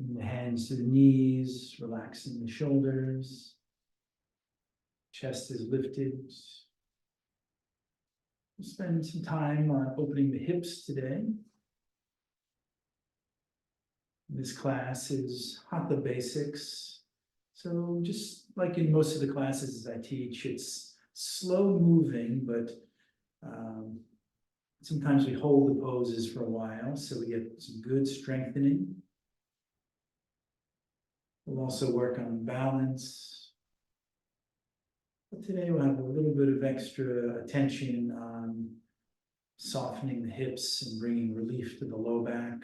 Bring the hands to the knees, relaxing the shoulders. Chest is lifted. We'll spend some time on opening the hips today. This class is Hatha Basics. So just like in most of the classes I teach, it's slow moving, but sometimes we hold the poses for a while, so we get some good strengthening. We'll also work on balance. But today we'll have a little bit of extra attention on softening the hips and bringing relief to the low back.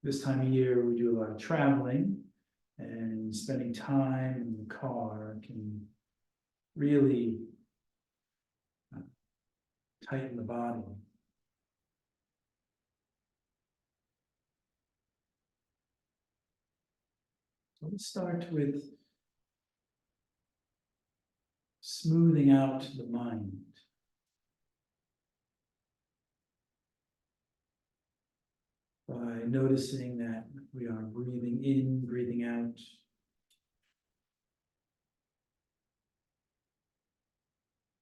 This time of year, we do a lot of traveling, and spending time in the car can really tighten the body. So let's start with smoothing out the mind. By noticing that we are breathing in, breathing out.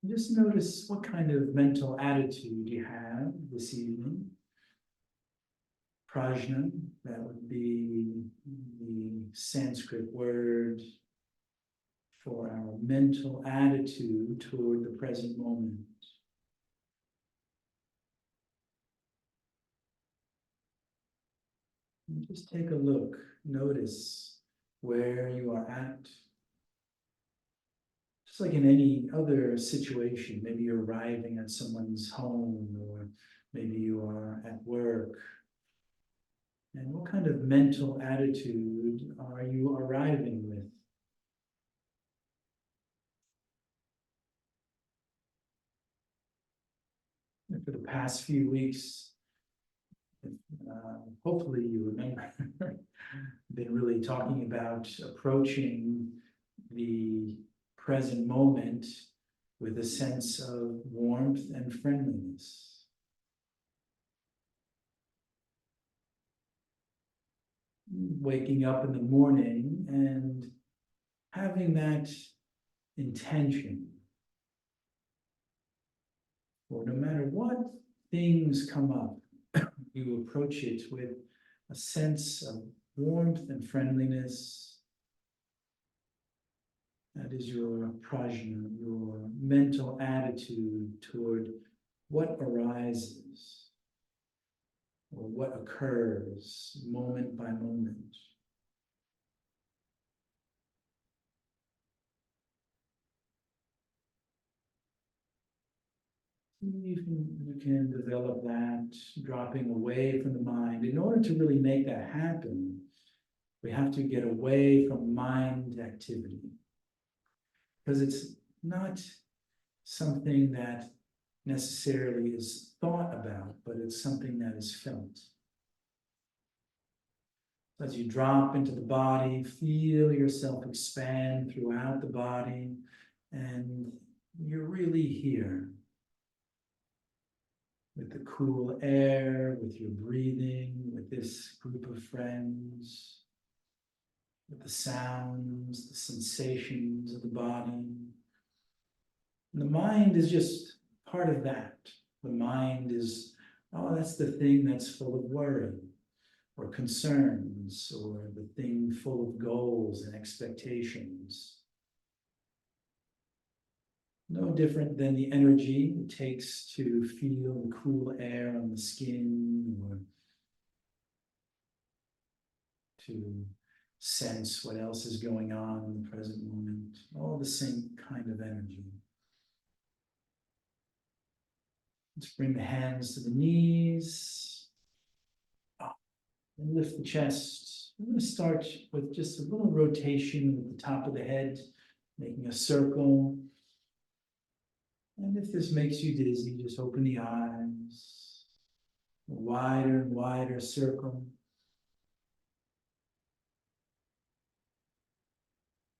Just notice what kind of mental attitude you have this evening. Prajna, that would be the Sanskrit word for our mental attitude toward the present moment. And just take a look, notice where you are at. Just like in any other situation, maybe you're arriving at someone's home, or maybe you are at work. And what kind of mental attitude are you arriving with? And for the past few weeks, hopefully you remember, been really talking about approaching the present moment with a sense of warmth and friendliness. Waking up in the morning and having that intention, or no matter what things come up, you approach it with a sense of warmth and friendliness. That is your prajna, your mental attitude toward what arises or what occurs moment by moment. You can develop that, dropping away from the mind. In order to really make that happen, we have to get away from mind activity. Because it's not something that necessarily is thought about, but it's something that is felt. As you drop into the body, feel yourself expand throughout the body, and you're really here. With the cool air, with your breathing, with this group of friends, with the sounds, the sensations of the body. And the mind is just part of that. The mind is, oh, that's the thing that's full of worry or concerns, or the thing full of goals and expectations. No different than the energy it takes to feel the cool air on the skin, or to sense what else is going on in the present moment. All the same kind of energy. Let's bring the hands to the knees. And lift the chest. I'm going to start with just a little rotation at the top of the head, making a circle. And if this makes you dizzy, just open the eyes. A wider and wider circle.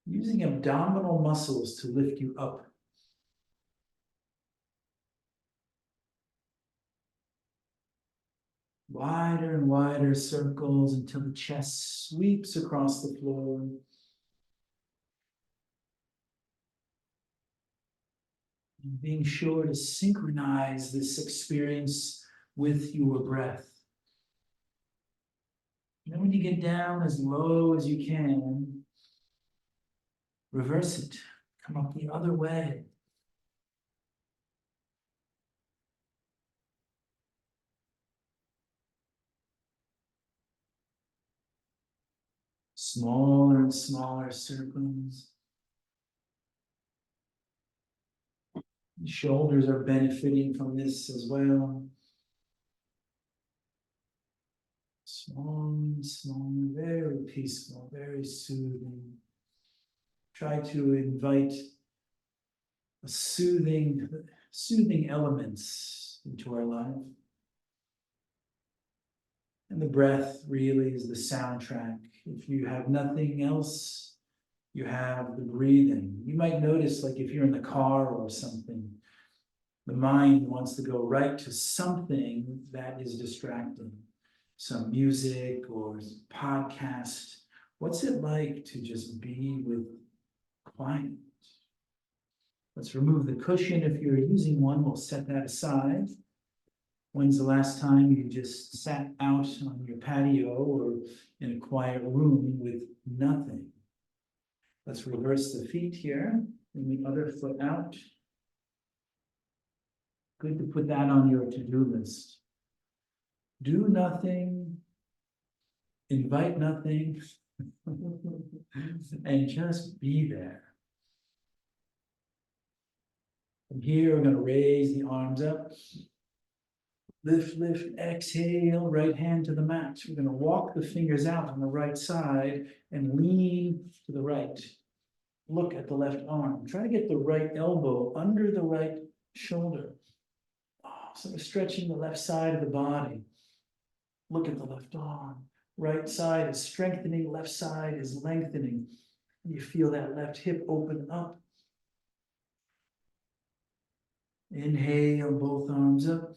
Using abdominal muscles to lift you up. Wider and wider circles until the chest sweeps across the floor. And being sure to synchronize this experience with your breath. And then when you get down as low as you can, reverse it. Come up the other way. Smaller and smaller circles. The shoulders are benefiting from this as well. Small and small, very peaceful, very soothing. Try to invite a soothing elements into our life. And the breath really is the soundtrack. If you have nothing else, you have the breathing. You might notice, like if you're in the car or something, the mind wants to go right to something that is distracting. Some music or podcast. What's it like to just be with quiet? Let's remove the cushion. If you're using one, we'll set that aside. When's the last time you just sat out on your patio or in a quiet room with nothing? Let's reverse the feet here. Bring the other foot out. Good to put that on your to-do list. Do nothing, invite nothing, and just be there. From here, we're going to raise the arms up. Lift, lift, exhale, right hand to the mat. We're going to walk the fingers out on the right side and lean to the right. Look at the left arm. Try to get the right elbow under the right shoulder. So we're stretching the left side of the body. Look at the left arm. Right side is strengthening, left side is lengthening. You feel that left hip open up. Inhale, both arms up.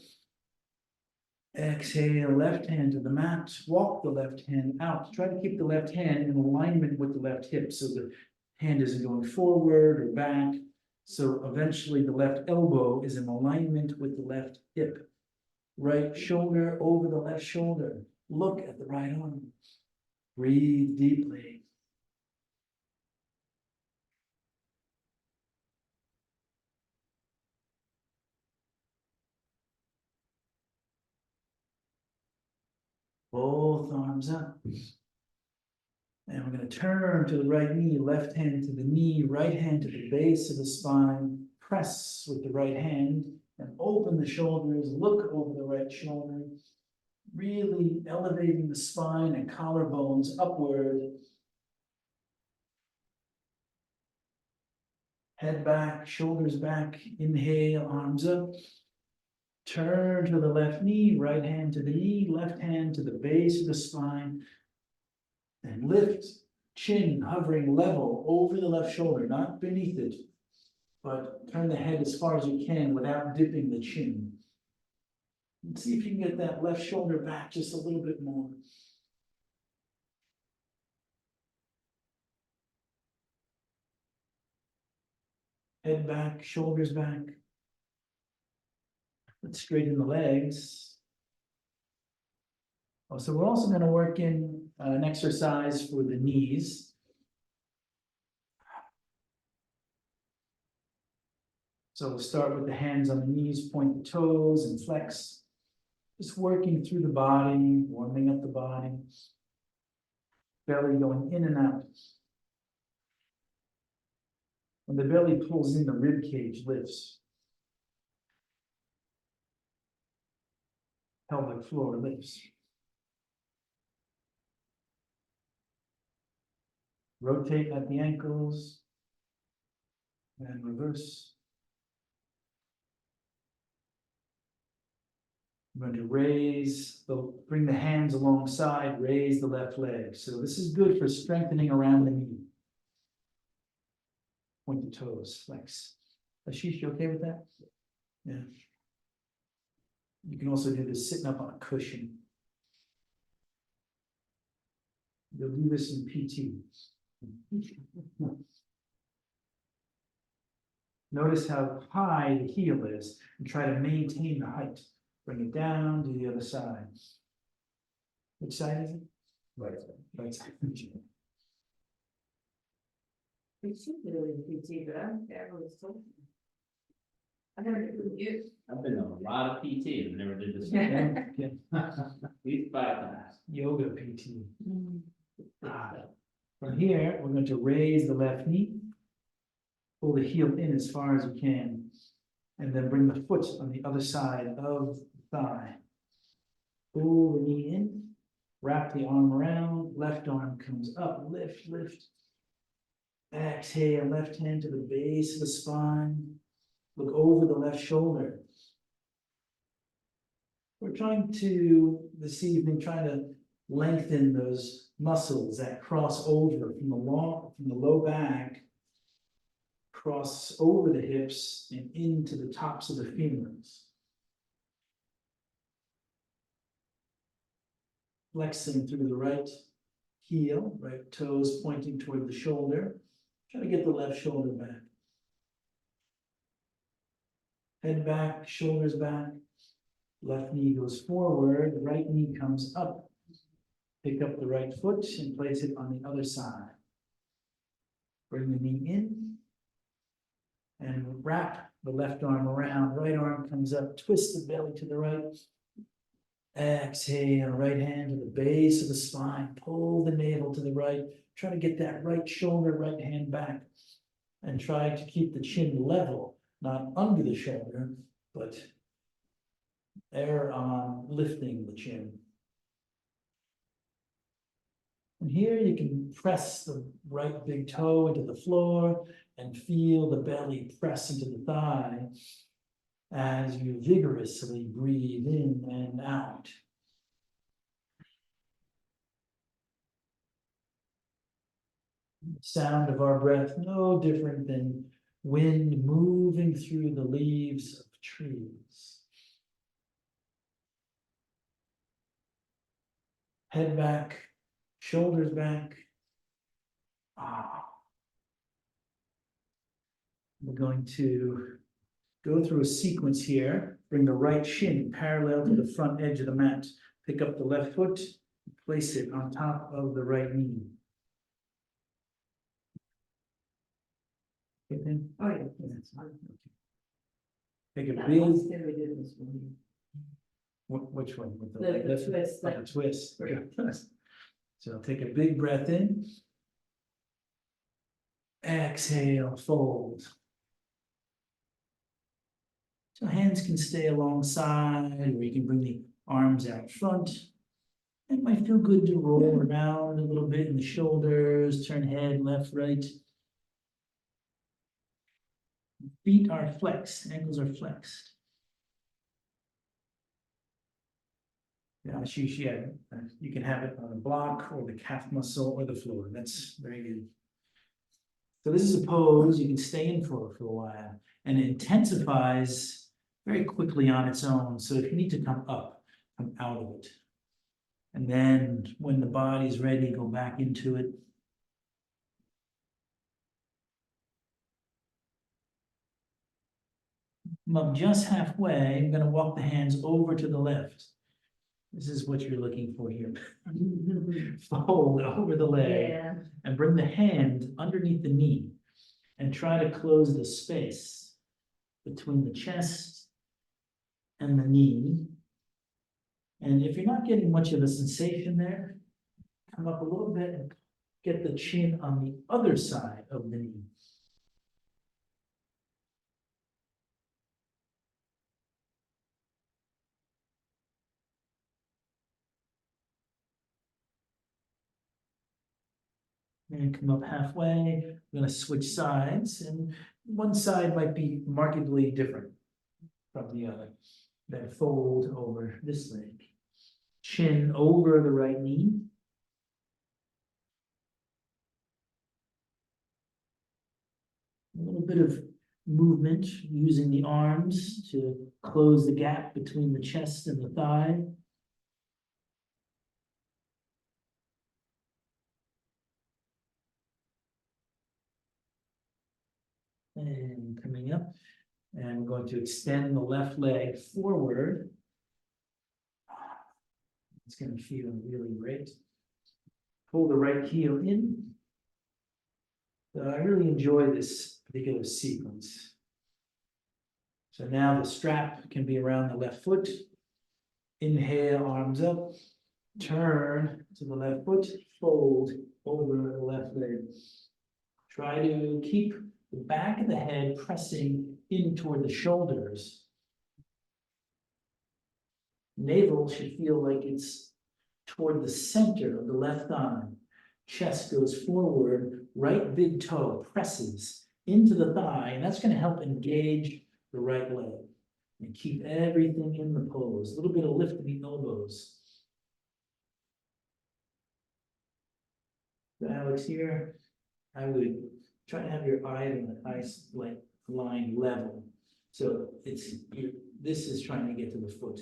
Exhale, left hand to the mat. Walk the left hand out. Try to keep the left hand in alignment with the left hip so the hand isn't going forward or back. So eventually the left elbow is in alignment with the left hip. Right shoulder over the left shoulder. Look at the right arm. Breathe deeply. Both arms up. And we're going to turn to the right knee, left hand to the knee, right hand to the base of the spine. Press with the right hand and open the shoulders. Look over the right shoulder. Really elevating the spine and collarbones upward. Head back, shoulders back. Inhale, arms up. Turn to the left knee, right hand to the knee, left hand to the base of the spine. And lift, chin hovering level over the left shoulder, not beneath it, but turn the head as far as you can without dipping the chin. And see if you can get that left shoulder back just a little bit more. Head back, shoulders back. Let's straighten the legs. Oh, so we're also going to work in an exercise for the knees. So we'll start with the hands on the knees, point the toes and flex. Just working through the body, warming up the body. Belly going in and out. When the belly pulls in, the rib cage lifts. Pelvic floor lifts. Rotate at the ankles and reverse. I'm going to bring the hands alongside, raise the left leg. So this is good for strengthening around the knee. Point the toes, flex. Ashish, you okay with that? Yeah. You can also do this sitting up on a cushion. You'll do this in PT. Notice how high the heel is and try to maintain the height. Bring it down to the other side. Which side is it? Right. Right side. We should do it in PT, but I don't care what it's told. I never did it with you. I've been on a lot of PT and never did this. Yeah. Okay. These 5 times. Yoga PT. From here, we're going to raise the left knee. Pull the heel in as far as you can. And then bring the foot on the other side of the thigh. Pull the knee in. Wrap the arm around. Left arm comes up. Lift, lift. Exhale, left hand to the base of the spine. Look over the left shoulder. We're trying to, this evening, trying to lengthen those muscles that cross over from the low back, cross over the hips and into the tops of the femurs. Flexing through the right heel, right toes pointing toward the shoulder. Try to get the left shoulder back. Head back, shoulders back. Left knee goes forward, the right knee comes up. Pick up the right foot and place it on the other side. Bring the knee in. And wrap the left arm around. Right arm comes up, twist the belly to the right. Exhale, right hand to the base of the spine. Pull the navel to the right. Try to get that right shoulder, right hand back. And try to keep the chin level, not under the shoulder, but err on lifting the chin. And here you can press the right big toe into the floor and feel the belly press into the thigh as you vigorously breathe in and out. Sound of our breath no different than wind moving through the leaves of trees. Head back, shoulders back. We're going to go through a sequence here. Bring the right shin parallel to the front edge of the mat. Pick up the left foot, place it on top of the right knee. Okay, then? Oh, yeah. Yeah, that's fine. Okay. Take a That big, last day we did this one. which one? With The lift? twist, Oh, the twist. Okay. So take a big breath in. Exhale, fold. So hands can stay alongside, or you can bring the arms out front. It might feel good to roll around a little bit in the shoulders, turn head left, right. Feet are flexed, ankles are flexed. Yeah, you can have it on the block or the calf muscle or the floor. That's very good. So this is a pose you can stay in for a while, and it intensifies very quickly on its own. So if you need to come up, come out of it. And then when the body's ready, go back into it. I'm up just halfway. I'm going to walk the hands over to the left. This is what you're looking for here. Fold over the leg. Yeah. And bring the hand underneath the knee and try to close the space between the chest and the knee. And if you're not getting much of a sensation there, come up a little bit and get the chin on the other side of the knee. And come up halfway. I'm going to switch sides, and one side might be markedly different from the other. Then fold over this leg. Chin over the right knee. A little bit of movement using the arms to close the gap between the chest and the thigh. coming up. And we're going to extend the left leg forward. It's going to feel really great. Pull the right heel in. So I really enjoy this particular sequence. So now the strap can be around the left foot. Inhale, arms up. Turn to the left foot. Fold over the left leg. Try to keep the back of the head pressing in toward the shoulders. Navel should feel like it's toward the center of the left thigh. Chest goes forward, right big toe presses into the thigh, and that's going to help engage the right leg. And keep everything in the pose. A little bit of lift in the elbows. So Alex, here, I would try to have your eyes like line level. So this is trying to get to the foot.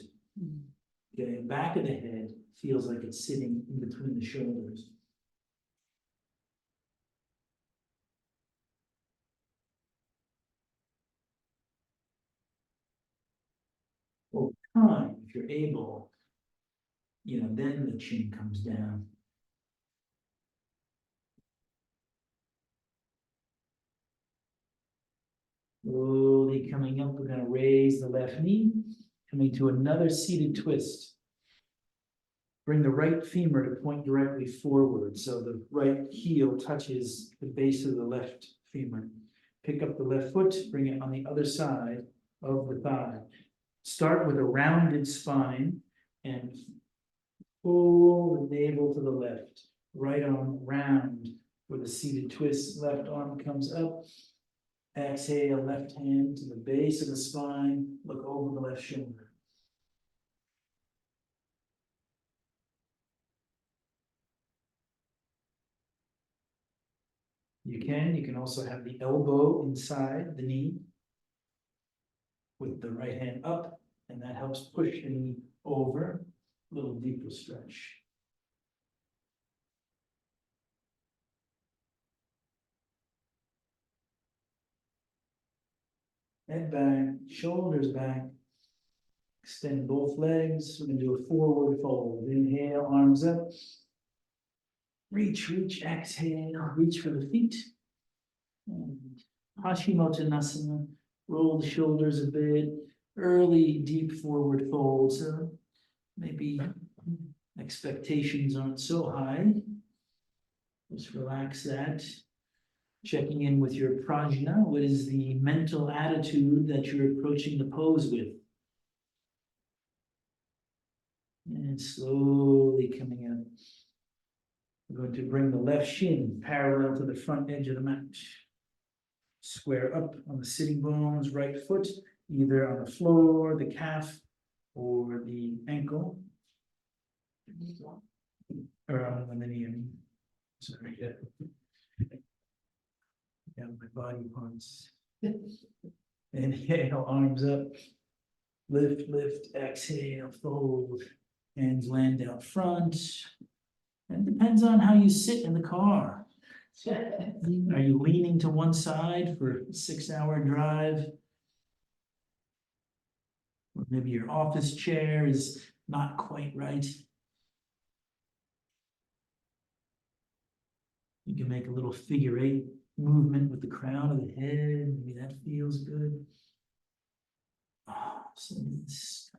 Okay, back of the head feels like it's sitting in between the shoulders. Over time, if you're able, then the chin comes down. Slowly coming up, we're going to raise the left knee, coming to another seated twist. Bring the right femur to point directly forward, so the right heel touches the base of the left femur. Pick up the left foot, bring it on the other side of the thigh. Start with a rounded spine and pull the navel to the left. Right arm round with a seated twist. Left arm comes up. Exhale, left hand to the base of the spine. Look over the left shoulder. You can also have the elbow inside the knee with the right hand up, and that helps push the knee over. A little deeper stretch. Head back, shoulders back. Extend both legs. We're going to do a forward fold. Inhale, arms up. Reach, exhale, reach for the feet. And Paschimottanasana, roll the shoulders a bit. Early, deep forward fold. So maybe expectations aren't so high. Just relax that. Checking in with your prajna. What is the mental attitude that you're approaching the pose with? And slowly coming up. We're going to bring the left shin parallel to the front edge of the mat. Square up on the sitting bones, right foot, either on the floor, the calf, or the ankle. Or on the knee, I mean. Sorry. Yeah, my body parts. Inhale, arms up. Lift, exhale, fold. Hands land out front. And it depends on how you sit in the car. Are you leaning to one side for a 6-hour drive? Or maybe your office chair is not quite right. You can make a little figure 8 movement with the crown of the head. Maybe that feels good. So this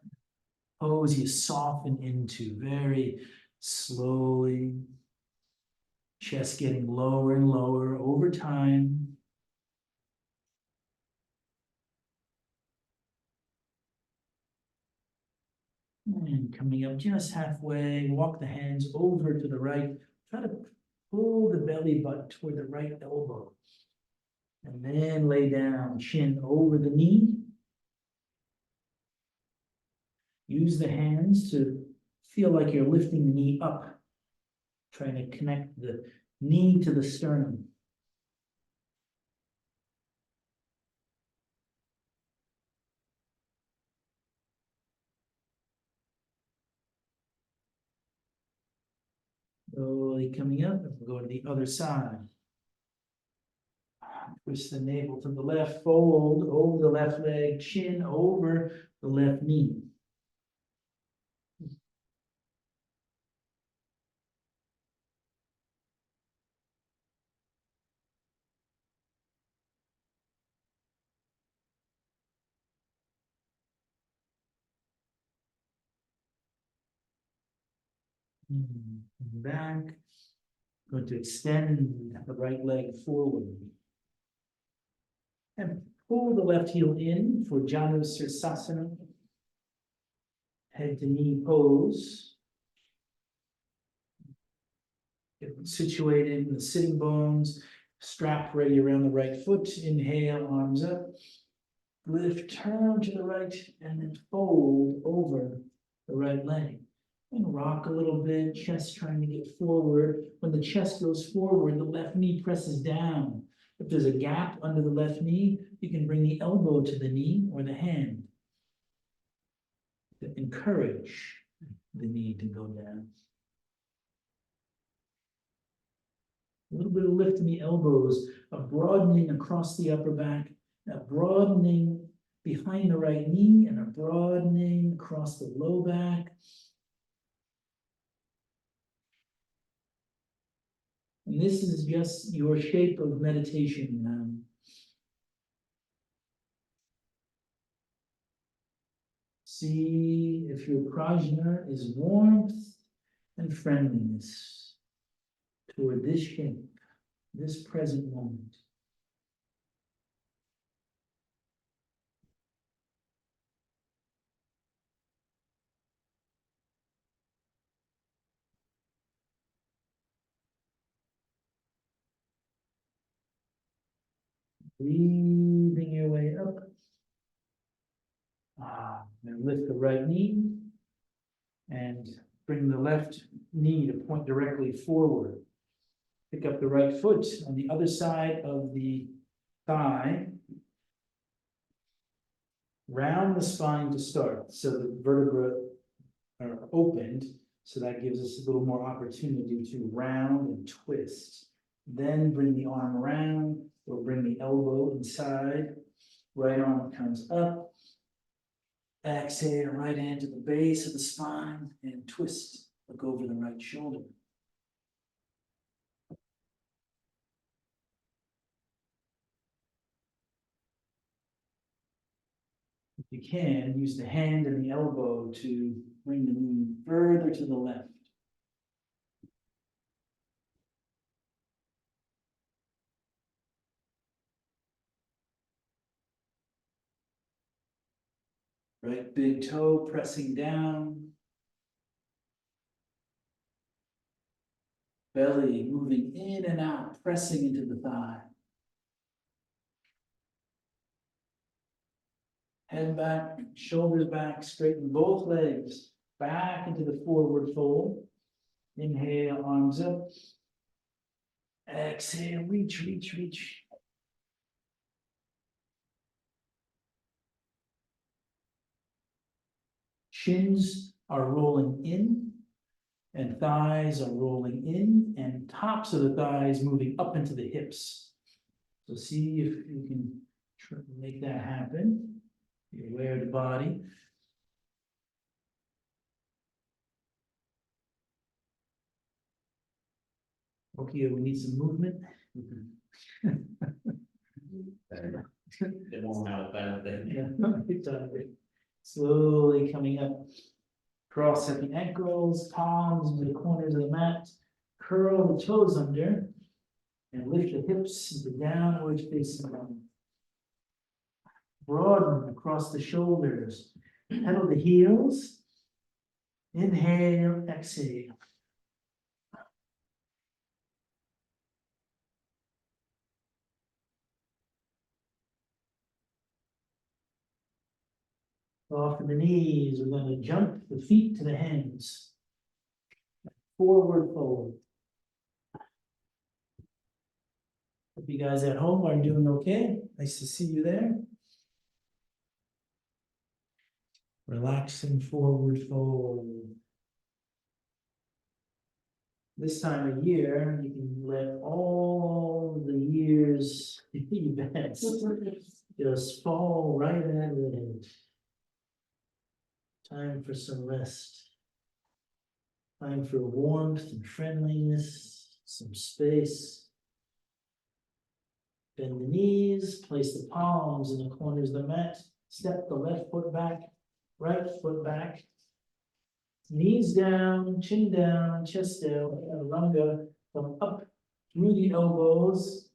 pose you soften into very slowly. Chest getting lower and lower over time. And coming up just halfway, walk the hands over to the right. Try to pull the belly button toward the right elbow. And then lay down, chin over the knee. Use the hands to feel like you're lifting the knee up. Trying to connect the knee to the sternum. Slowly coming up, and we'll go to the other side. Twist the navel to the left, fold over the left leg, chin over the left knee. Back. Going to extend the right leg forward. And pull the left heel in for Janu Sirsasana. Head to knee pose. Get situated in the sitting bones. Strap ready around the right foot. Inhale, arms up. Lift, turn to the right, and then fold over the right leg. And rock a little bit, chest trying to get forward. When the chest goes forward, the left knee presses down. If there's a gap under the left knee, you can bring the elbow to the knee or the hand to encourage the knee to go down. A little bit of lift in the elbows, a broadening across the upper back, a broadening behind the right knee, and a broadening across the low back. And this is just your shape of meditation now. See if your prajna is warmth and friendliness toward this shape, this present moment. Breathing your way up. And lift the right knee and bring the left knee to point directly forward. Pick up the right foot on the other side of the thigh. Round the spine to start, so the vertebrae are opened, so that gives us a little more opportunity to round and twist. Then bring the arm around, or bring the elbow inside. Right arm comes up. Exhale, right hand to the base of the spine and twist. Look over the right shoulder. If you can, use the hand and the elbow to bring the knee further to the left. Right big toe pressing down. Belly moving in and out, pressing into the thigh. Head back, shoulders back, straighten both legs back into the forward fold. Inhale, arms up. Exhale, reach, reach, reach. Shins are rolling in, and thighs are rolling in, and tops of the thighs moving up into the hips. So see if you can try to make that happen. Be aware of the body. Okay, we need some movement. It won't have a bad thing. Yeah, slowly coming up. Cross at the ankles, palms into the corners of the mat. Curl the toes under. And lift the hips into downward facing dog. Broaden across the shoulders. Pedal the heels. Inhale, exhale. Off to the knees, we're going to jump the feet to the hands. Forward fold. Hope you guys at home are doing okay. Nice to see you there. Relaxing forward fold. This time of year, you can let all the year's events just fall right at the end. Time for some rest. Time for warmth and friendliness, some space. Bend the knees, place the palms in the corners of the mat, step the left foot back, right foot back. Knees down, chin down, chest down, Lunga, come up through the elbows.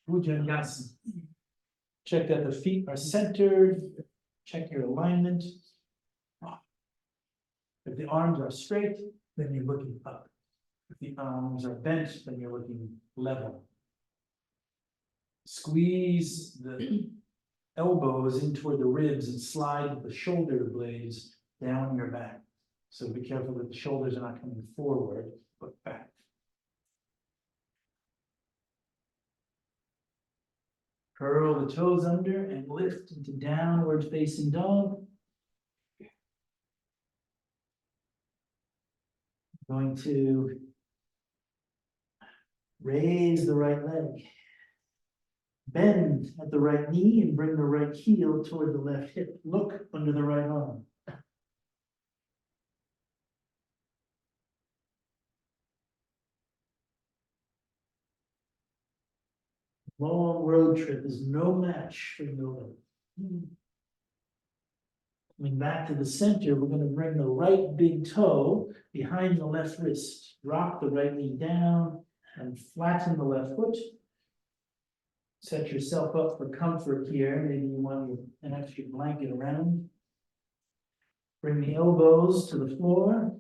Bhujangasana. Check that the feet are centered, check your alignment. If the arms are straight, then you're looking up. If the arms are bent, then you're looking level. Squeeze the elbows in toward the ribs and slide the shoulder blades down your back. So be careful that the shoulders are not coming forward, but back. Curl the toes under and lift into downward facing dog. Going to raise the right leg. Bend at the right knee and bring the right heel toward the left hip. Look under the right arm. Long road trip is no match for yoga. Coming back to the center, we're going to bring the right big toe behind the left wrist. Drop the right knee down and flatten the left foot. Set yourself up for comfort here. Maybe you want an extra blanket around. Bring the elbows to the floor.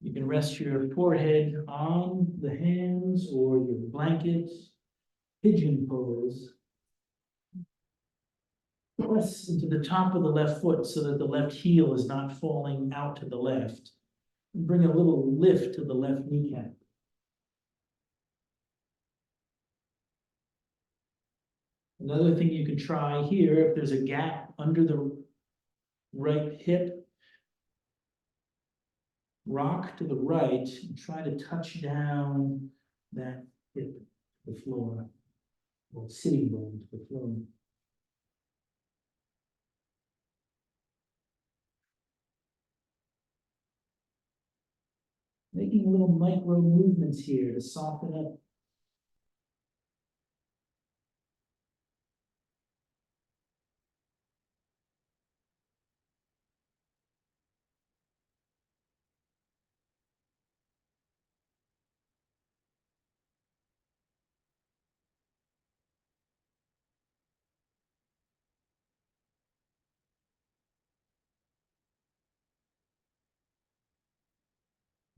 You can rest your forehead on the hands or your blanket. Pigeon pose. Press into the top of the left foot so that the left heel is not falling out to the left. And bring a little lift to the left kneecap. Another thing you can try here, if there's a gap under the right hip, rock to the right and try to touch down that hip to the floor, or sitting bone to the floor. Making little micro movements here to soften up.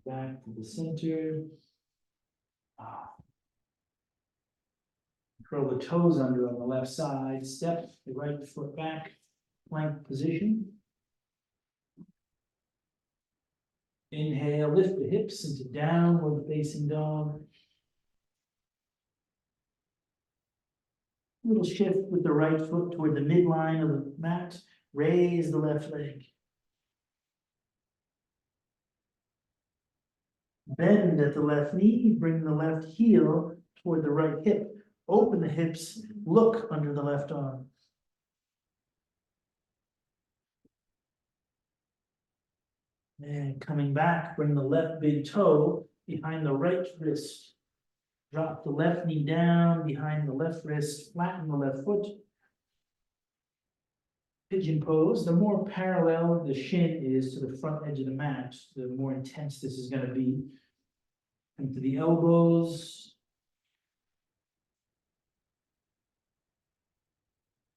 Back to the center. Curl the toes under on the left side. Step the right foot back. Plank position. Inhale, lift the hips into downward facing dog. Little shift with the right foot toward the midline of the mat. Raise the left leg. Bend at the left knee, bring the left heel toward the right hip. Open the hips, look under the left arm. And coming back, bring the left big toe behind the right wrist. Drop the left knee down behind the left wrist, flatten the left foot. Pigeon pose. The more parallel the shin is to the front edge of the mat, the more intense this is going to be. Come to the elbows.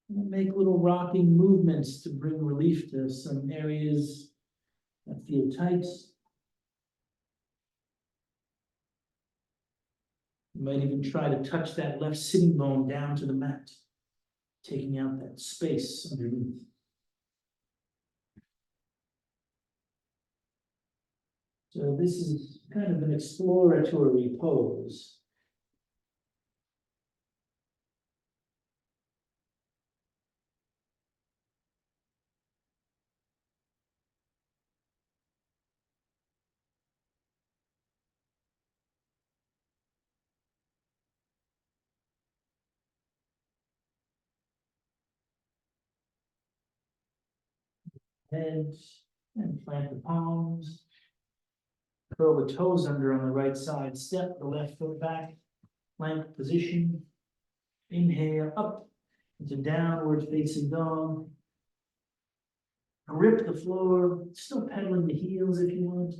And make little rocking movements to bring relief to some areas that feel tight. You might even try to touch that left sitting bone down to the mat, taking out that space underneath. So this is kind of an exploratory pose. head and plant the palms. Curl the toes under on the right side, step the left foot back, plank position. Inhale up into downward facing dog. Grip the floor, still pedaling the heels if you want.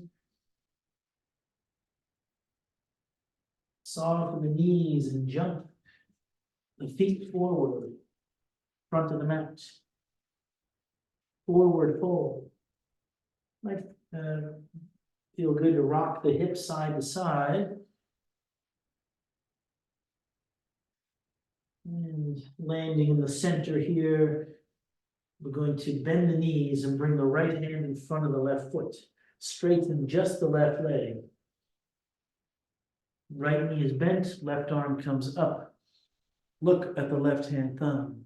Soften the knees and jump the feet forward, front of the mat. Forward fold. Might feel good to rock the hips side to side. And landing in the center here, we're going to bend the knees and bring the right hand in front of the left foot. Straighten just the left leg. Right knee is bent, left arm comes up. Look at the left hand thumb.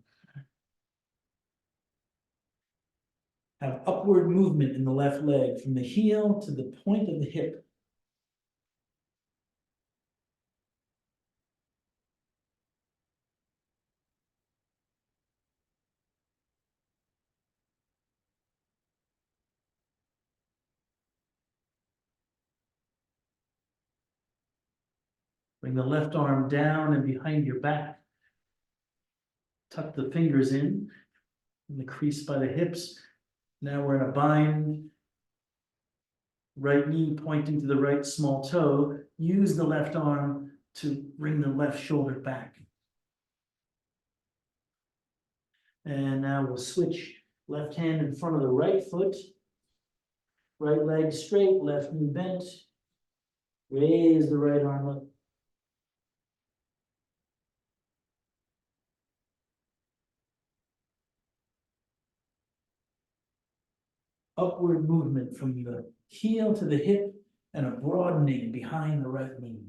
Have upward movement in the left leg from the heel to the point of the hip. Bring the left arm down and behind your back. Tuck the fingers in the crease by the hips. Now we're in a bind. Right knee pointing to the right small toe. Use the left arm to bring the left shoulder back. And now we'll switch. Left hand in front of the right foot. Right leg straight, left knee bent. Raise the right arm up. Upward movement from the heel to the hip and a broadening behind the right knee.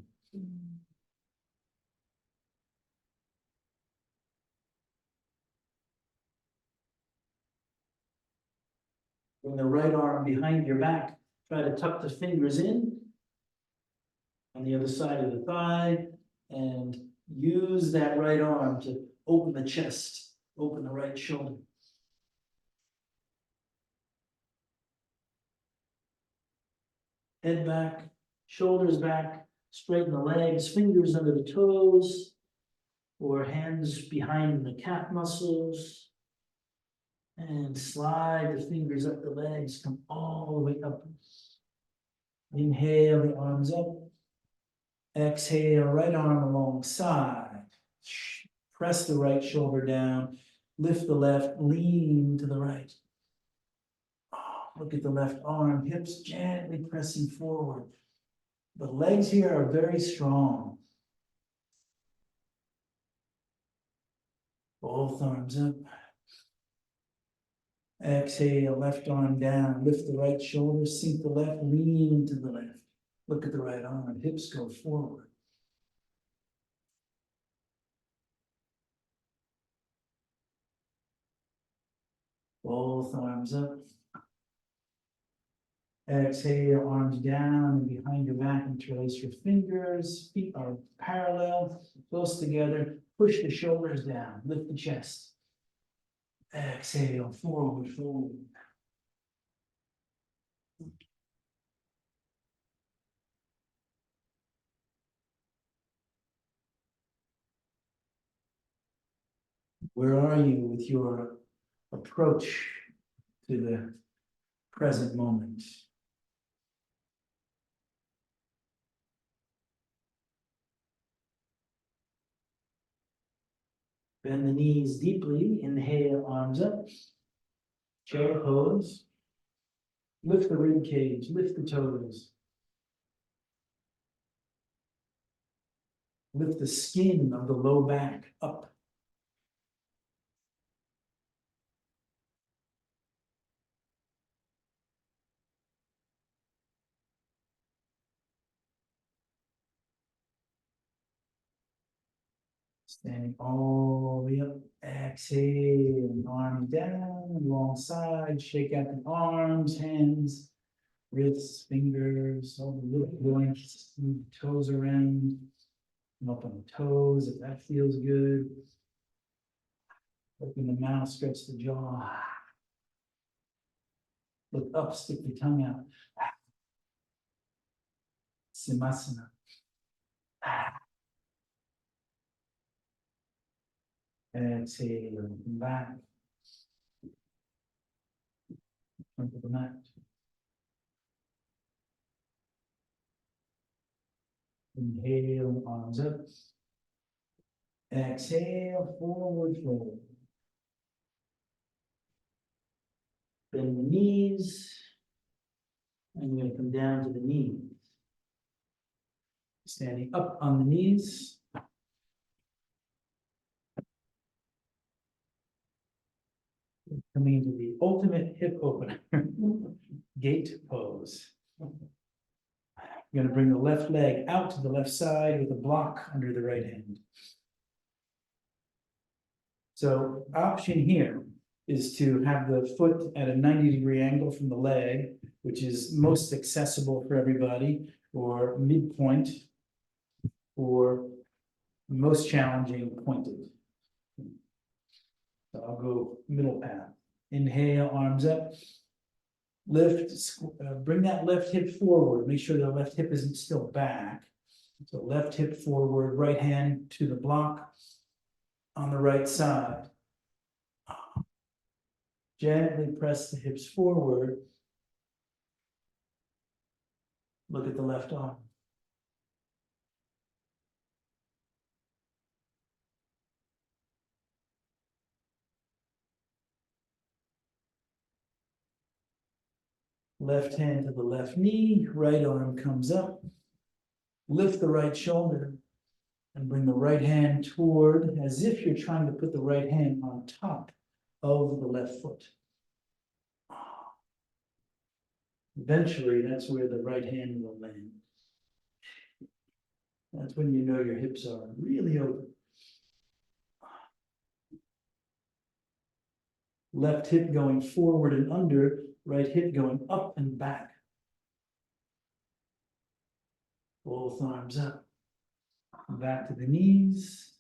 Bring the right arm behind your back. Try to tuck the fingers in on the other side of the thigh and use that right arm to open the chest, open the right shoulder. Head back, shoulders back, straighten the legs, fingers under the toes, or hands behind the calf muscles. And slide the fingers up the legs, come all the way up. Inhale, the arms up. Exhale, right arm alongside. Press the right shoulder down. Lift the left, lean to the right. Look at the left arm, hips gently pressing forward. The legs here are very strong. Both arms up. Exhale, left arm down. Lift the right shoulder, sink the left, lean to the left. Look at the right arm, hips go forward. Both arms up. Exhale, arms down and behind your back, interlace your fingers. Feet are parallel, close together. Push the shoulders down, lift the chest. Exhale, forward, forward. Where are you with your approach to the present moment? Bend the knees deeply, inhale, arms up. Chair pose. Lift the rib cage, lift the toes. Lift the skin of the low back up. Standing all the way up. Exhale, arms down, long side, shake out the arms, hands, wrists, fingers, all the little joints, move the toes around. Come up on the toes if that feels good. Open the mouth, stretch the jaw. Look up, stick your tongue out. Simasana. Exhale, come back. Onto the mat. Inhale, arms up. Exhale, forward fold. Bend the knees. And we're gonna come down to the knees. Standing up on the knees. Coming into the ultimate hip opener. Gate pose. You're gonna bring the left leg out to the left side with a block under the right hand. So option here is to have the foot at a 90-degree angle from the leg, which is most accessible for everybody, or midpoint, or most challenging pointed. So I'll go middle path. Inhale, arms up. Lift, bring that left hip forward. Make sure the left hip isn't still back. So left hip forward, right hand to the block on the right side. Gently press the hips forward. Look at the left arm. Left hand to the left knee, right arm comes up. Lift the right shoulder and bring the right hand toward, as if you're trying to put the right hand on top of the left foot. Eventually, that's where the right hand will land. That's when you know your hips are really open. Left hip going forward and under, right hip going up and back. Both arms up. Back to the knees.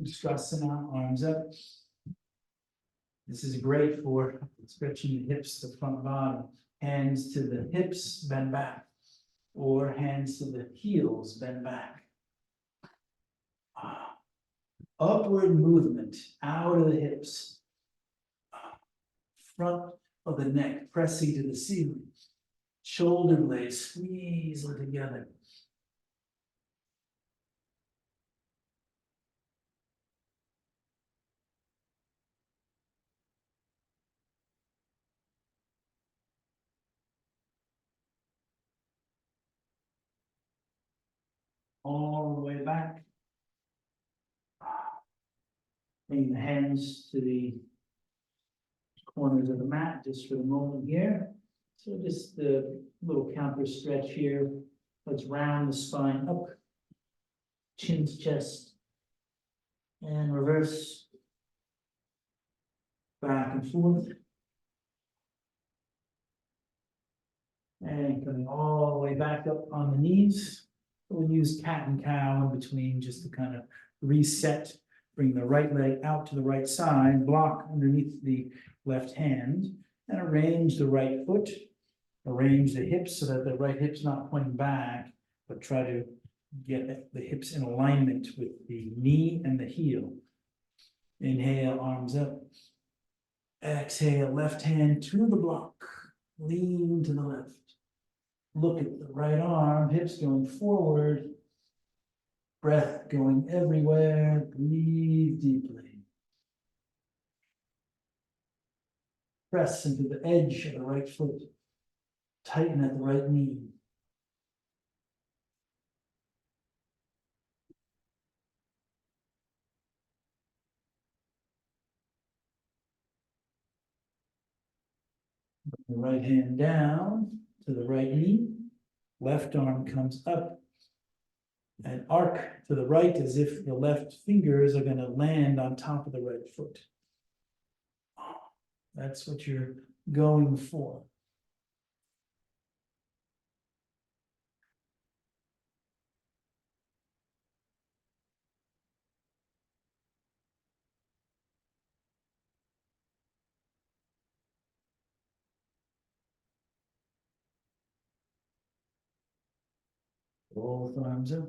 Ustrasana, arms up. This is great for stretching the hips to front bottom. Hands to the hips, bend back. Or hands to the heels, bend back. Upward movement out of the hips. Front of the neck, pressing to the ceiling. Shoulder blades squeeze them together. All the way back. Bring the hands to the corners of the mat just for a moment here. So just the little counter stretch here. Let's round the spine up. Chin to chest. And reverse. Back and forth. And coming all the way back up on the knees. We'll use cat and cow in between just to kind of reset. Bring the right leg out to the right side, block underneath the left hand, and arrange the right foot. Arrange the hips so that the right hip's not pointing back, but try to get the hips in alignment with the knee and the heel. Inhale, arms up. Exhale, left hand to the block. Lean to the left. Look at the right arm, hips going forward. Breath going everywhere. Breathe deeply. Press into the edge of the right foot. Tighten at the right knee. The right hand down to the right knee. Left arm comes up. And arc to the right as if the left fingers are going to land on top of the right foot. That's what you're going for. Both arms up.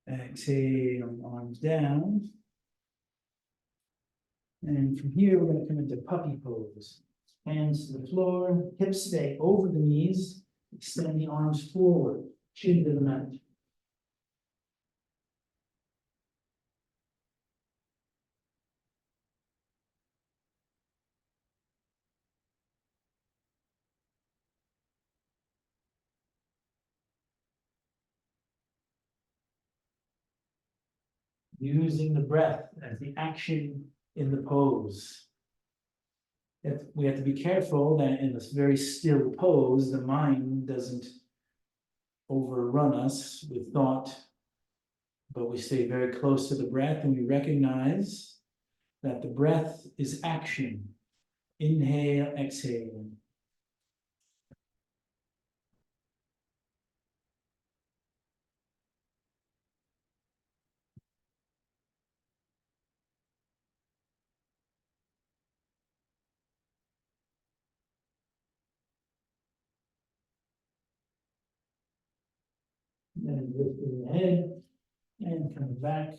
Exhale, arms down. And from here, we're going to come into puppy pose. Hands to the floor, hips stay over the knees, extend the arms forward, chin to the mat. Using the breath as the action in the pose. We have to be careful that in this very still pose, the mind doesn't overrun us with thought, but we stay very close to the breath and we recognize that the breath is action. Inhale, exhale. And lifting the head and coming back.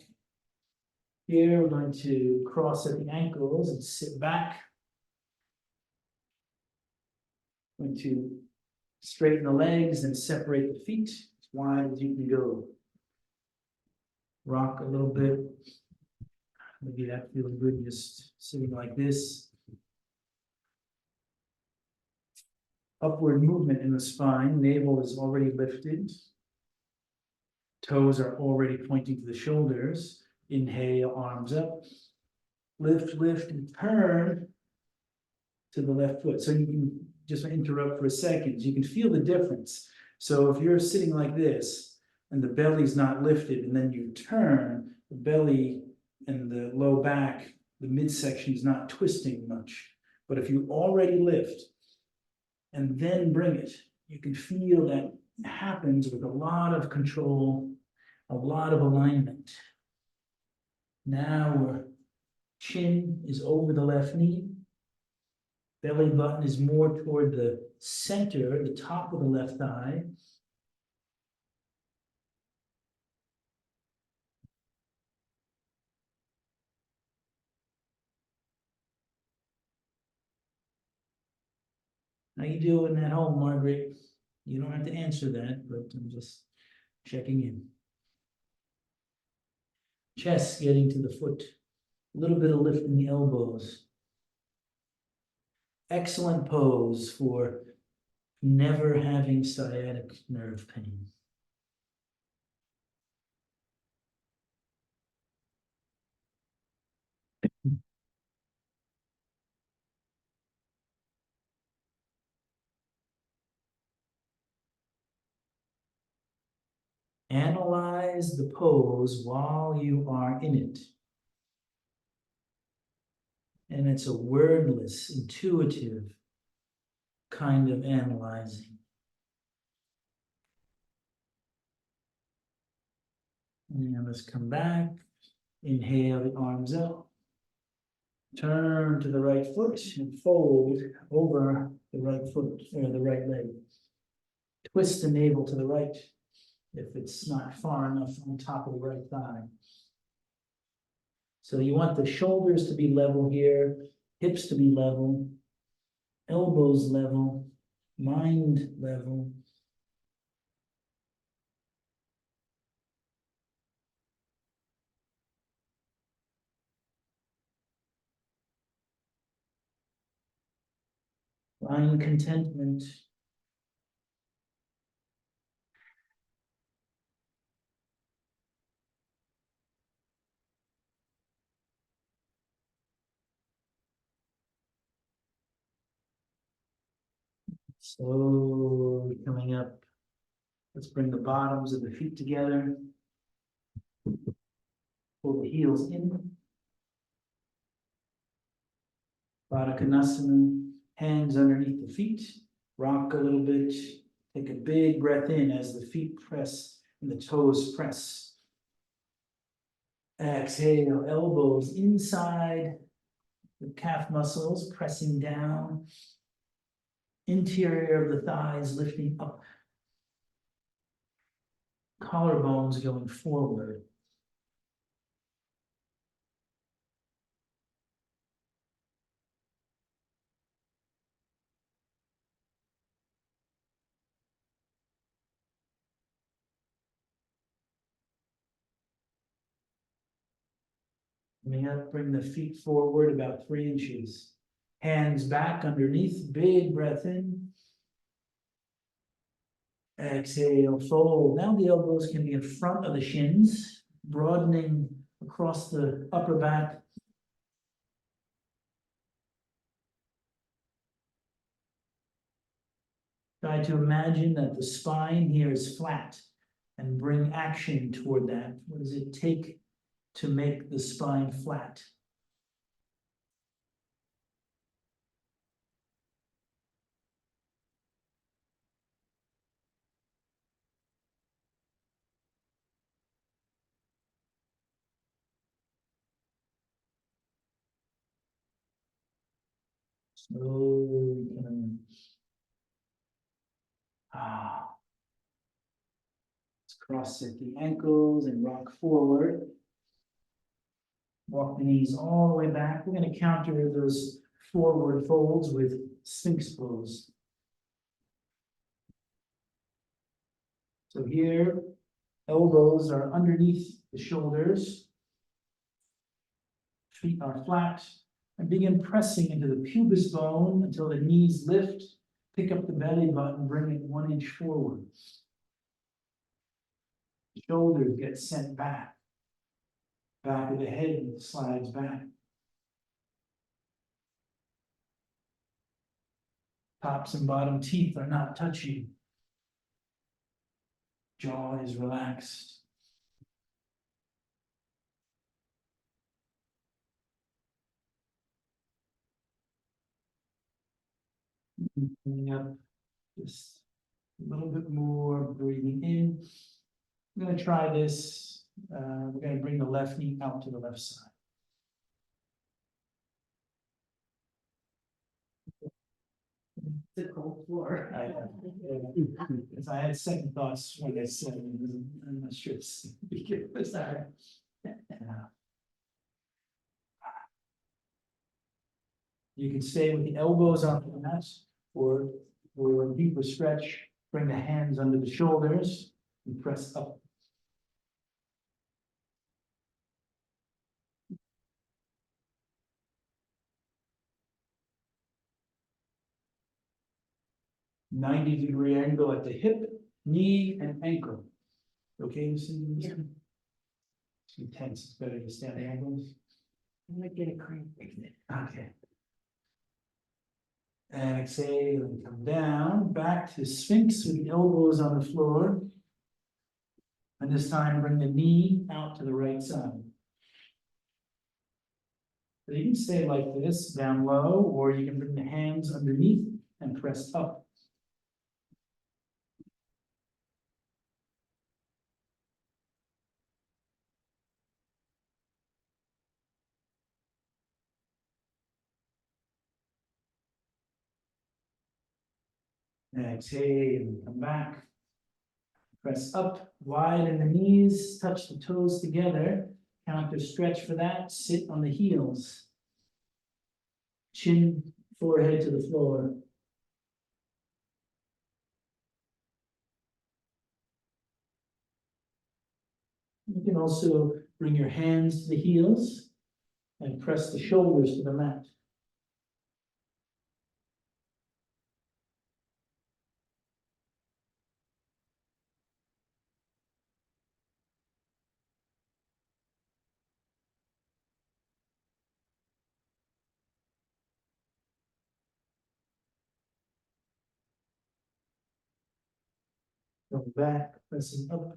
Here, we're going to cross at the ankles and sit back. Going to straighten the legs and separate the feet as wide as you can go. Rock a little bit. Maybe that feels good just sitting like this. Upward movement in the spine, navel is already lifted. Toes are already pointing to the shoulders. Inhale, arms up. Lift, lift, and turn to the left foot. So you can just interrupt for a second. You can feel the difference. So if you're sitting like this and the belly's not lifted and then you turn, the belly and the low back, the midsection is not twisting much. But if you already lift and then bring it, you can feel that happens with a lot of control, a lot of alignment. Now our chin is over the left knee. Belly button is more toward the center, the top of the left thigh. How you doing at home, Margaret? You don't have to answer that, but I'm just checking in. Chest getting to the foot. A little bit of lift in the elbows. Excellent pose for never having sciatic nerve pain. Analyze the pose while you are in it. And it's a wordless, intuitive kind of analyzing. And let's come back. Inhale the arms up. Turn to the right foot and fold over the right foot or the right leg. Twist the navel to the right if it's not far enough on top of the right thigh. So you want the shoulders to be level here, hips to be level, elbows level, mind level. Find contentment. Slowly coming up. Let's bring the bottoms of the feet together. Pull the heels in. Baddha Konasana, hands underneath the feet. Rock a little bit. Take a big breath in as the feet press and the toes press. Exhale, elbows inside the calf muscles pressing down. Interior of the thighs lifting up. collarbones going forward. Coming up, bring the feet forward about 3 inches. Hands back underneath, big breath in. Exhale, fold. Now the elbows can be in front of the shins, broadening across the upper back. Try to imagine that the spine here is flat and bring action toward that. What does it take to make the spine flat? Slowly coming. Let's cross at the ankles and rock forward. Walk the knees all the way back. We're going to counter those forward folds with Sphinx pose. So here, elbows are underneath the shoulders. Feet are flat. And begin pressing into the pubis bone until the knees lift. Pick up the belly button, bring it 1 inch forward. Shoulders get sent back. Back of the head slides back. Tops and bottom teeth are not touching. Jaw is relaxed. Coming up just a little bit more, breathing in. I'm going to try this. We're going to bring the left knee out to the left side. It's a cold floor. Because I had second thoughts when I said, I'm not sure it's because you can stay with the elbows on the mat, or a deeper stretch, bring the hands under the shoulders and press up. '90-degree angle at the hip, knee, and ankle. Okay, you see? Yeah. It's intense. It's better to stand at angles. I'm gonna get a cramp. Okay. And exhale and come down, back to Sphinx with the elbows on the floor. And this time bring the knee out to the right side. So you can stay like this, down low, or you can bring the hands underneath and press up. And exhale and come back. Press up, widen the knees, touch the toes together. Counter stretch for that, sit on the heels. Chin, forehead to the floor. You can also bring your hands to the heels and press the shoulders to the mat. Go back, pressing up.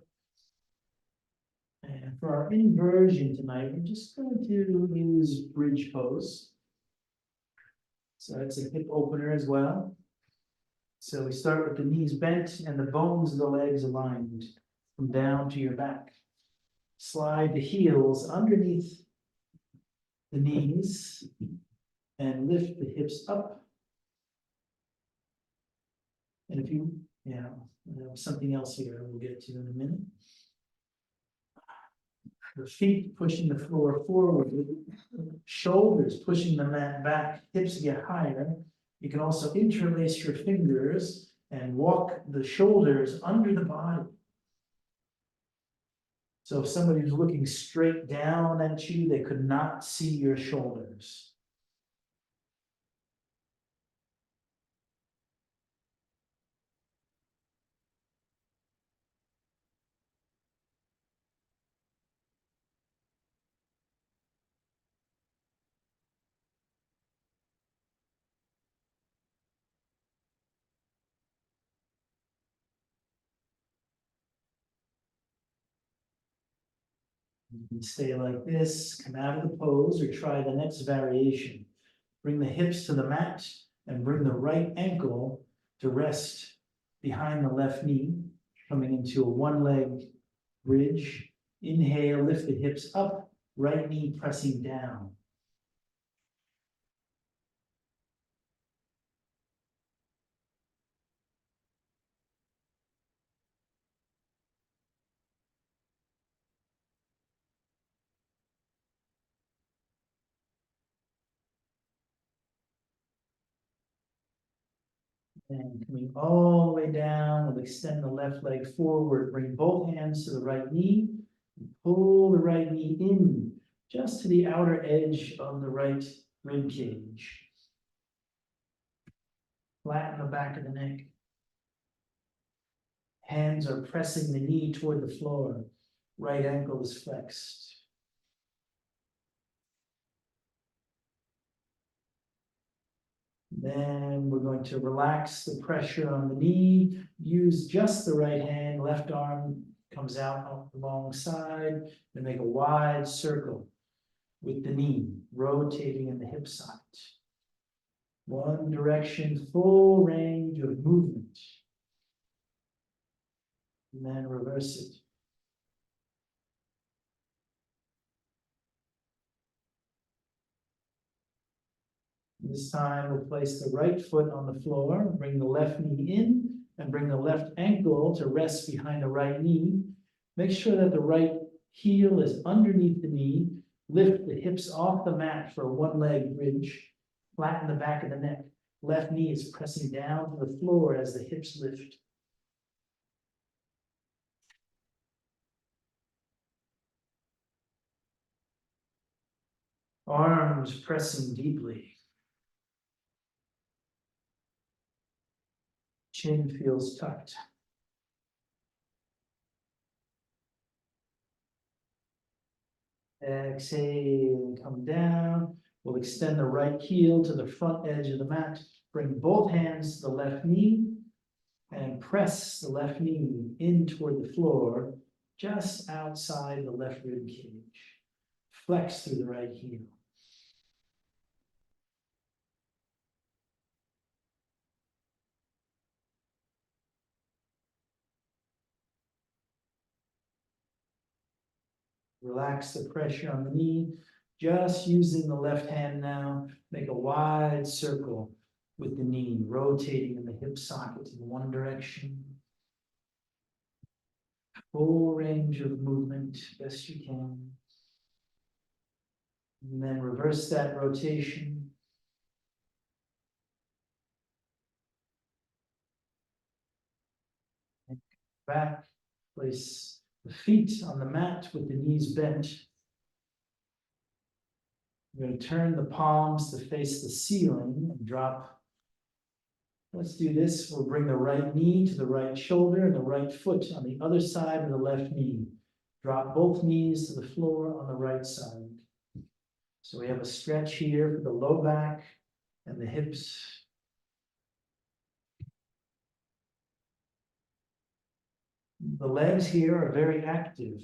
And for our inversion tonight, we're just going to use bridge pose. So it's a hip opener as well. So we start with the knees bent and the bones of the legs aligned from down to your back. Slide the heels underneath the knees and lift the hips up. And if you Yeah, something else here we'll get to in a minute. The feet pushing the floor forward, shoulders pushing the mat back, hips get higher. You can also interlace your fingers and walk the shoulders under the body. So if somebody's looking straight down at you, they could not see your shoulders. You can stay like this, come out of the pose, or try the next variation. Bring the hips to the mat and bring the right ankle to rest behind the left knee, coming into a one-leg bridge. Inhale, lift the hips up, right knee pressing down. And coming all the way down, we'll extend the left leg forward, bring both hands to the right knee, pull the right knee in just to the outer edge of the right rib cage. Flatten the back of the neck. Hands are pressing the knee toward the floor. Right ankle is flexed. Then we're going to relax the pressure on the knee. Use just the right hand. Left arm comes out alongside. And make a wide circle with the knee, rotating in the hip side. One direction, full range of movement. And then reverse it. This time we'll place the right foot on the floor, bring the left knee in, and bring the left ankle to rest behind the right knee. Make sure that the right heel is underneath the knee. Lift the hips off the mat for a one-leg bridge. Flatten the back of the neck. Left knee is pressing down to the floor as the hips lift. Arms pressing deeply. Chin feels tucked. Exhale, come down. We'll extend the right heel to the front edge of the mat. Bring both hands to the left knee and press the left knee in toward the floor, just outside the left rib cage. Flex through the right heel. Relax the pressure on the knee. Just using the left hand now, make a wide circle with the knee, rotating in the hip socket in one direction. Full range of movement, best you can. And then reverse that rotation. And back, place the feet on the mat with the knees bent. We're going to turn the palms to face the ceiling and drop. Let's do this. We'll bring the right knee to the right shoulder and the right foot on the other side of the left knee. Drop both knees to the floor on the right side. So we have a stretch here for the low back and the hips. The legs here are very active.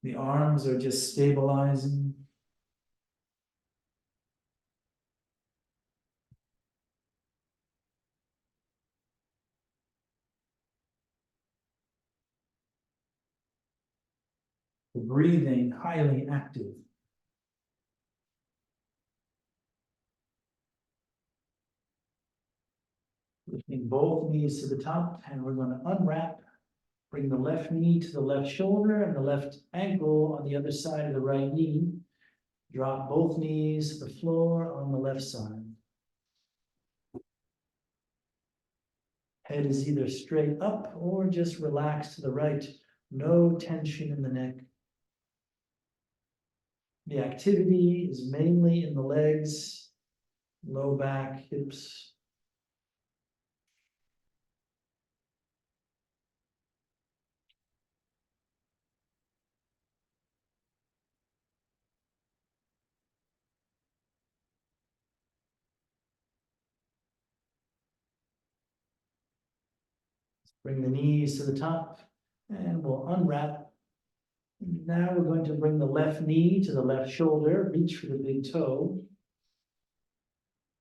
The arms are just stabilizing. The breathing highly active. Lifting both knees to the top, and we're going to unwrap. Bring the left knee to the left shoulder and the left ankle on the other side of the right knee. Drop both knees to the floor on the left side. Head is either straight up or just relaxed to the right. No tension in the neck. The activity is mainly in the legs, low back, hips. Bring the knees to the top and we'll unwrap. Now we're going to bring the left knee to the left shoulder, reach for the big toe.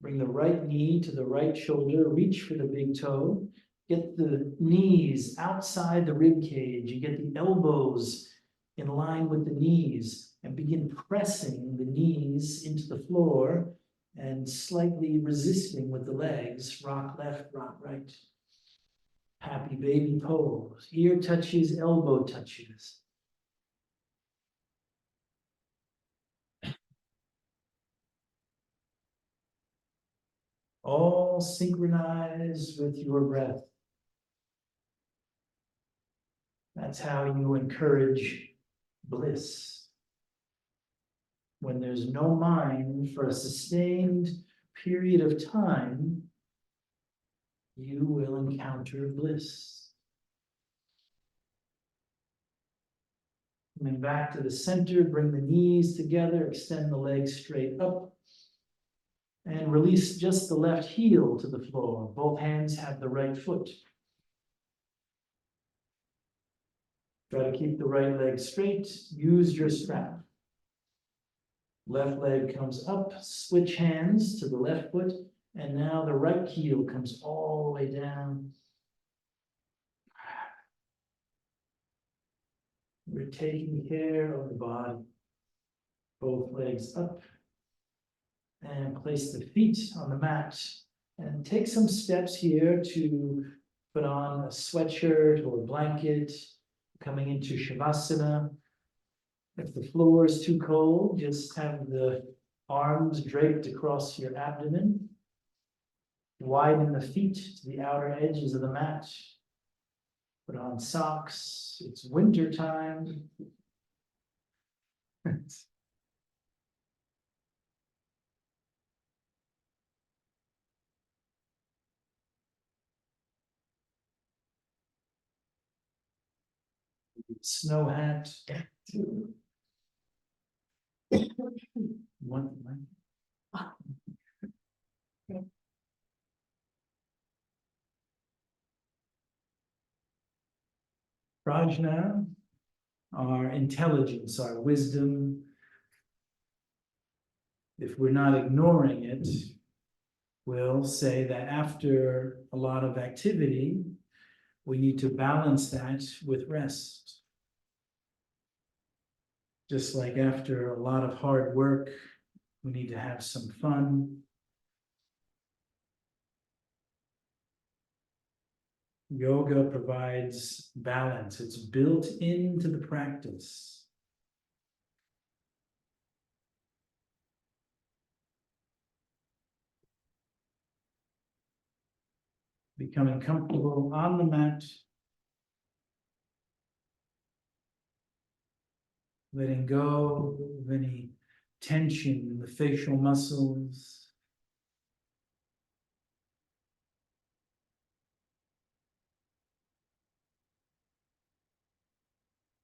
Bring the right knee to the right shoulder, reach for the big toe. Get the knees outside the rib cage. You get the elbows in line with the knees and begin pressing the knees into the floor and slightly resisting with the legs. Rock left, rock right. Happy baby pose. Ear touches, elbow touches. All synchronized with your breath. That's how you encourage bliss. When there's no mind for a sustained period of time, you will encounter bliss. Coming back to the center, bring the knees together, extend the legs straight up, and release just the left heel to the floor. Both hands have the right foot. Try to keep the right leg straight. Use your strap. Left leg comes up, switch hands to the left foot, and now the right heel comes all the way down. We're taking care of the body. Both legs up. And place the feet on the mat. And take some steps here to put on a sweatshirt or a blanket, coming into Shavasana. If the floor is too cold, just have the arms draped across your abdomen. Widen the feet to the outer edges of the mat. Put on socks. It's winter time. Snow hat. One. Prajna, our intelligence, our wisdom. If we're not ignoring it, we'll say that after a lot of activity, we need to balance that with rest. Just like after a lot of hard work, we need to have some fun. Yoga provides balance. It's built into the practice. Becoming comfortable on the mat. Letting go of any tension in the facial muscles.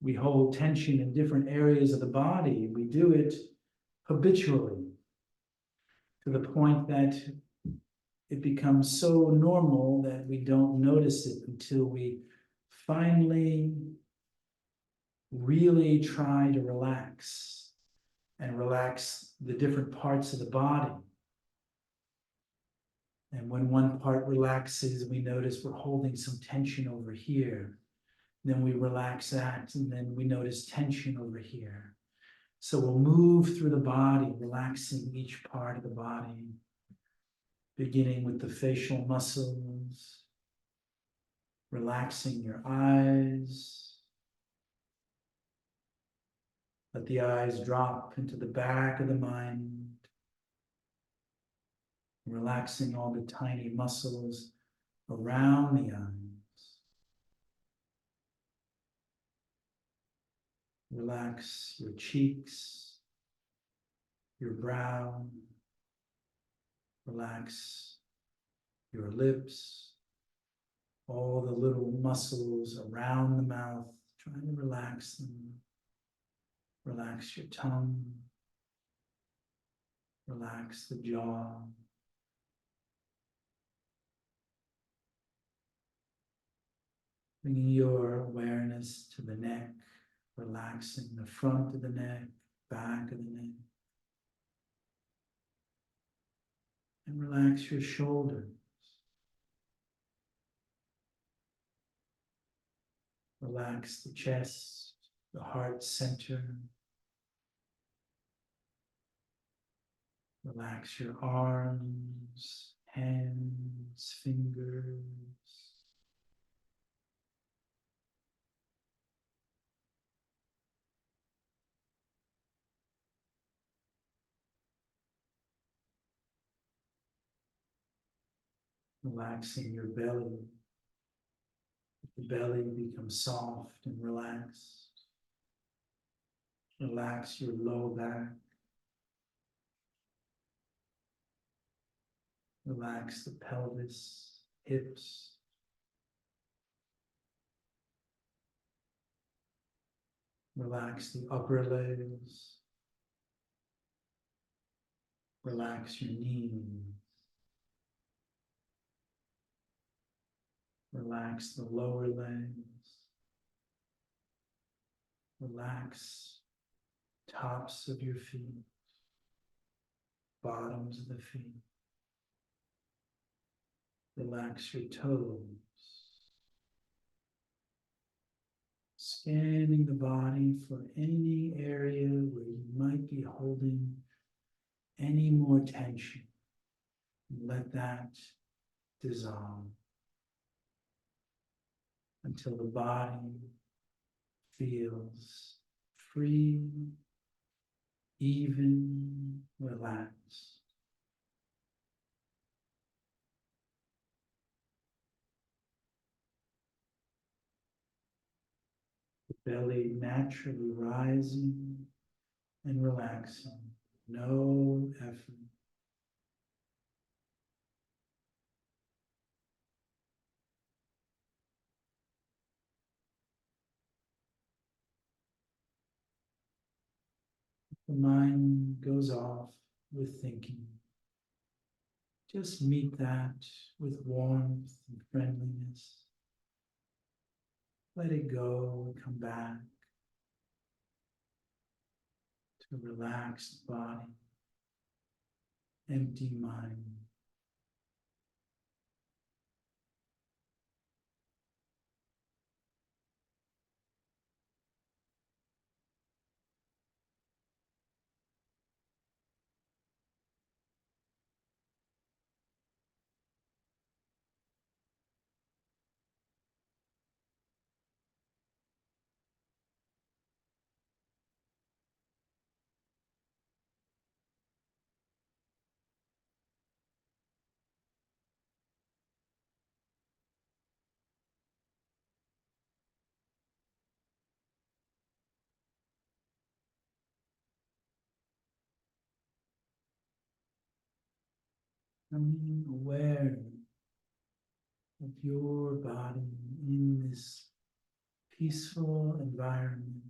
We hold tension in different areas of the body. We do it habitually to the point that it becomes so normal that we don't notice it until we finally really try to relax and relax the different parts of the body. And when one part relaxes, we notice we're holding some tension over here. Then we relax that, and then we notice tension over here. So we'll move through the body, relaxing each part of the body. beginning with the facial muscles, relaxing your eyes. Let the eyes drop into the back of the mind, relaxing all the tiny muscles around the eyes. Relax your cheeks, your brow. Relax your lips, all the little muscles around the mouth, trying to relax them. Relax your tongue. Relax the jaw. Bringing your awareness to the neck, relaxing the front of the neck, back of the neck. And relax your shoulders. Relax the chest, the heart center. Relax your arms, hands, fingers. Relaxing your belly. The belly becomes soft and relaxed. Relax your low back. Relax the pelvis, hips. Relax the upper legs. Relax your knees. Relax the lower legs. Relax tops of your feet, bottoms of the feet. Relax your toes. Scanning the body for any area where you might be holding any more tension. Let that dissolve until the body feels free, even, relaxed. The belly naturally rising and relaxing, no effort. The mind goes off with thinking. Just meet that with warmth and friendliness. Let it go and come back to a relaxed body, empty mind. Becoming aware of your body in this peaceful environment,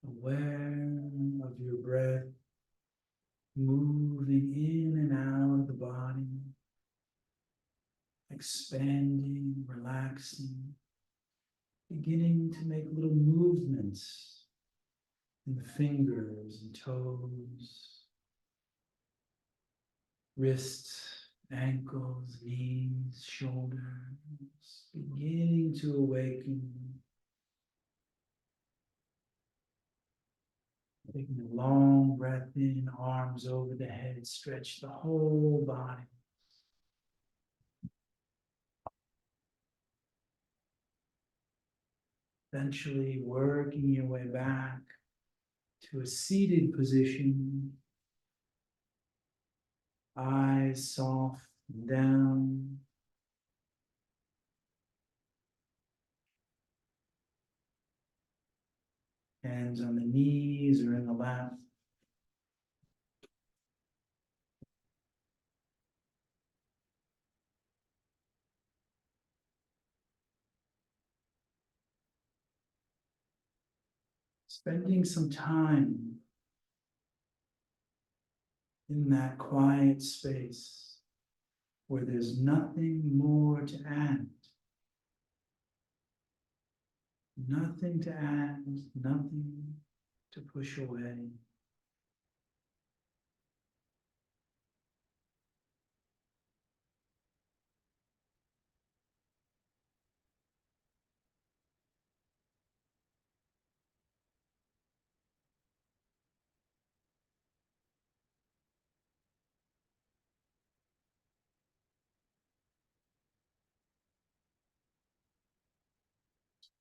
aware of your breath moving in and out of the body, expanding, relaxing, beginning to make little movements in the fingers and toes, wrists, ankles, knees, shoulders, beginning to awaken. Taking a long breath in, arms over the head, stretch the whole body. Eventually working your way back to a seated position. Eyes soft and down. Hands on the knees or in the lap. Spending some time in that quiet space where there's nothing more to add. Nothing to add, nothing to push away.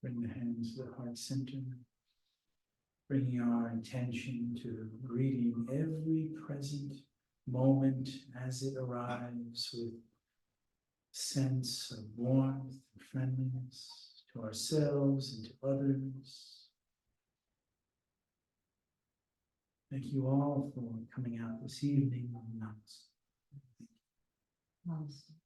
Bring the hands to the heart center. Bringing our intention to greeting every present moment as it arrives with sense of warmth and friendliness to ourselves and to others. Thank you all for coming out this evening. Namaste. Namaste.